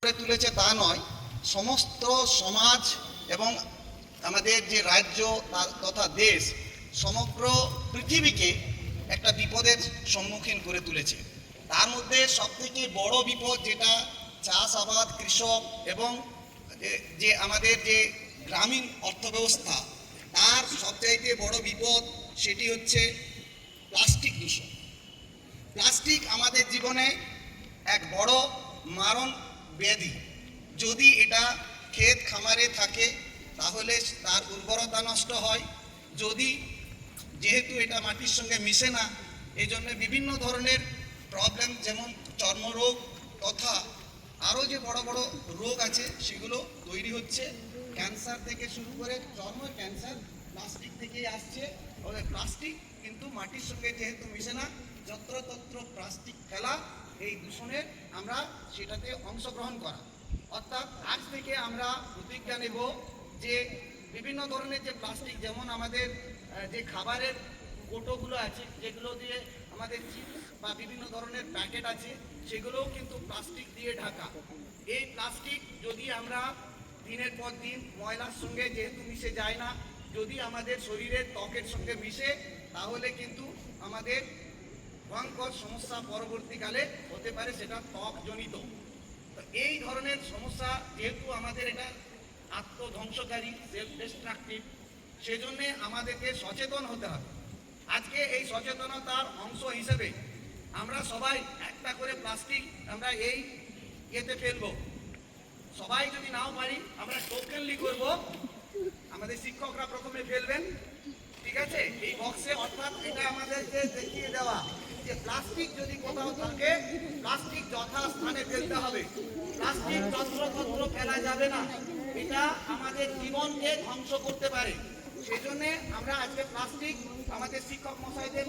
করে তুলেছে তা নয়, সমস্ত সমাজ এবং আমাদের যে রাজ্য তথা দেশ সমগ্র পৃথিবীকে একটা বিপদের সম্মুখীন করে তুলেছে। তার মধ্যে সবথেকে বড় বিপদ যেটা চাষাবাদ, কৃষক এবং যে আমাদের যে গ্রামীণ অর্থব্যবস্থা, তার সবচাইতে বড় বিপদ সেটি হচ্ছে প্লাস্টিক দূষণ। প্লাস্টিক আমাদের জীবনে এক বড় মারণ ব্যাধি। যদি এটা ক্ষেত খামারে থাকে তাহলে তার উর্বরতা নষ্ট হয়। যদি যেহেতু এটা মাটির সঙ্গে মিশে না, এই জন্য বিভিন্ন ধরনের প্রবলেম যেমন চর্মরোগ তথা আরও যে বড় বড় রোগ আছে সেগুলো তৈরি হচ্ছে। ক্যান্সার থেকে শুরু করে চর্ম ক্যান্সার প্লাস্টিক থেকেই আসছে। প্লাস্টিক কিন্তু মাটির সঙ্গে যেহেতু মিশে না, যত্রতত্র প্লাস্টিক ফেলা, এই দূষণে আমরা সেটাতে অংশগ্রহণ করা। অর্থাৎ আজ থেকে আমরা প্রতিজ্ঞা নেব যে বিভিন্ন ধরনের যে প্লাস্টিক, যেমন আমাদের যে খাবারের কৌটোগুলো আছে, যেগুলো দিয়ে আমাদের চিপস বা বিভিন্ন ধরনের প্যাকেট আছে, সেগুলোও কিন্তু প্লাস্টিক দিয়ে ঢাকা। এই প্লাস্টিক যদি আমরা দিনের পর দিন ময়লার সঙ্গে যেহেতু মিশে যায় না, যদি আমাদের শরীরের ত্বকের সঙ্গে মিশে, তাহলে কিন্তু আমাদের ভয়ঙ্কর সমস্যা পরবর্তীকালে হতে পারে, সেটা ত্বকজনিত। তো এই ধরনের সমস্যা যেহেতু আমাদের এটা আত্মধ্বংসকারী, সেলফ ডিস্ট্রাকটিভ, সেজন্য আমাদেরকে সচেতন হতে হবে। আজকে এই সচেতনতার অংশ হিসেবে আমরা সবাই একটা করে প্লাস্টিক আমরা এই ইয়েতে ফেলবো। সবাই যদি নাও পারি আমরা টোকেনলি করব। আমাদের শিক্ষকরা প্রথমে ফেলবেন, ঠিক আছে, এই বক্সে। অর্থাৎ এটা আমাদেরকে দেখিয়ে দেওয়া যে প্লাস্টিক যদি কোথাও থাকে, প্লাস্টিক যথাস্থানে ফেলতে হবে। প্লাস্টিক যত্রতত্র ফেলা যাবে না, এটা আমাদের জীবনকে ধ্বংস করতে পারে। সেই জন্য আমরা আজকে প্লাস্টিক আমাদের শিক্ষক মশাইদের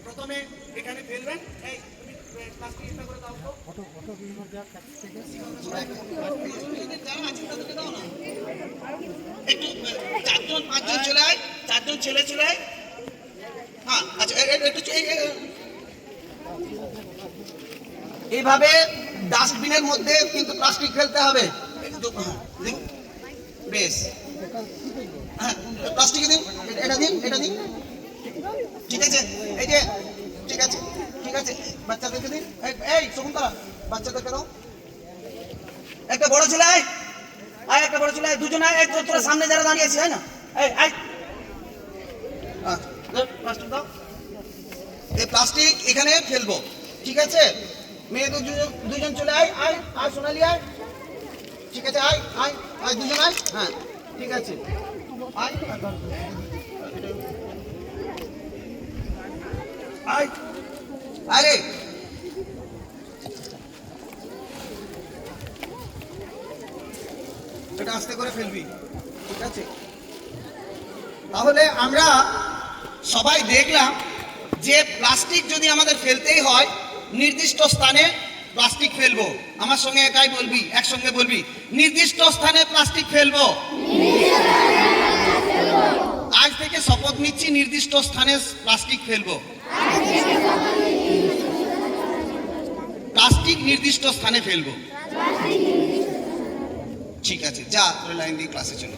প্রথমে এখানে ফেলবেন। এই প্লাস্টিক এটা করে দাও তো, একটু 4-5 জন চলে আয়, 4 জন ছেলে চলে আয়। হ্যাঁ, আচ্ছা, একটু এইভাবে ডাস্টবিনের মধ্যে কিন্তু প্লাস্টিক ফেলতে হবে। বেশ, হ্যাঁ, প্লাস্টিক দিন, এটা দিন, এটা দিন, ঠিক আছে। এই যে ঠিক আছে, ঠিক আছে, বাচ্চাদেরকে দিন। এই শকুন্তলা, বাচ্চাদেরকে দাও। একটা বড় ছেলে আয়, আয়, একটা বড় ছেলে আয়, দুজন আয়, তোরা সামনে যারা দাঁড়িয়ে আছে, হয় না, এই আয়, প্লাস্টিক দাও। এই প্লাস্টিক এখানে ফেলবো, ঠিক আছে। মেয়ে দুজন চলে আয়, আয়, আয় সোনালি আয়, ঠিক আছে, আয়, আয়, আয়, দুজন আয়, হ্যাঁ, ঠিক আছে, আয়, আয়, আরে এটা আস্তে করে ফেলবি, ঠিক আছে। তাহলে আমরা সবাই দেখলাম যে প্লাস্টিক যদি আমাদের ফেলতেই হয়, নির্দিষ্ট স্থানে প্লাস্টিক ফেলবো। আমার সঙ্গে একাই বলবি, একসঙ্গে বলবি, নির্দিষ্ট স্থানে প্লাস্টিক ফেলবো। আজ থেকে শপথ নিচ্ছি, নির্দিষ্ট স্থানে প্লাস্টিক ফেলবো। প্লাস্টিক নির্দিষ্ট স্থানে ফেলবো, ঠিক আছে। যা লাইন দিয়ে ক্লাসে চলো।